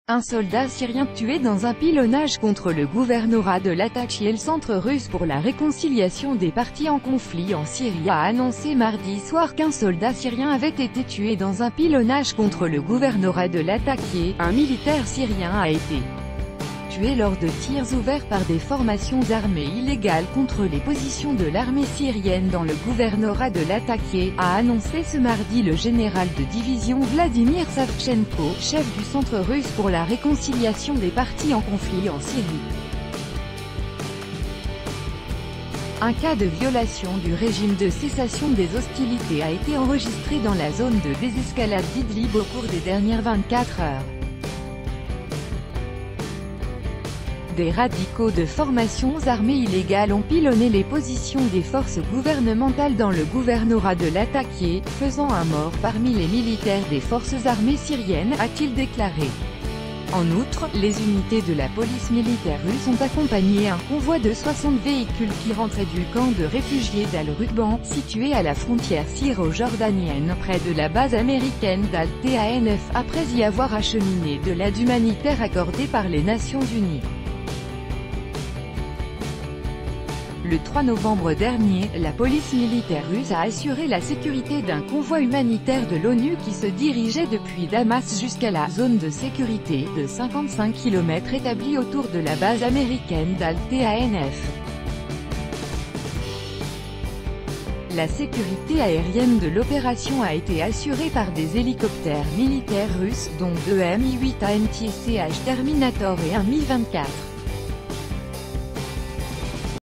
Un soldat syrien tué dans un pilonnage contre le gouvernorat de Latakia. Le Centre russe pour la réconciliation des partis en conflit en Syrie a annoncé mardi soir qu'un soldat syrien avait été tué dans un pilonnage contre le gouvernorat de Latakia. Un militaire syrien a été tué lors de tirs ouverts par des formations armées illégales contre les positions de l'armée syrienne dans le gouvernorat de Latakia, a annoncé ce mardi le général de division Vladimir Savchenko, chef du Centre russe pour la réconciliation des partis en conflit en Syrie. Un cas de violation du régime de cessation des hostilités a été enregistré dans la zone de désescalade d'Idlib au cours des dernières 24 heures. Des radicaux de formations armées illégales ont pilonné les positions des forces gouvernementales dans le gouvernorat de Latakia, faisant un mort parmi les militaires des forces armées syriennes, a-t-il déclaré. En outre, les unités de la police militaire russe ont accompagné un convoi de 60 véhicules qui rentrait du camp de réfugiés d'Al-Rudban, situé à la frontière syro-jordanienne, près de la base américaine d'Al-Tanf, après y avoir acheminé de l'aide humanitaire accordée par les Nations Unies. Le 3 novembre dernier, la police militaire russe a assuré la sécurité d'un convoi humanitaire de l'ONU qui se dirigeait depuis Damas jusqu'à la zone de sécurité de 55 km établie autour de la base américaine d'Al-Tanf. La sécurité aérienne de l'opération a été assurée par des hélicoptères militaires russes, dont 2 Mi-8 AMTCH Terminator et un Mi-24.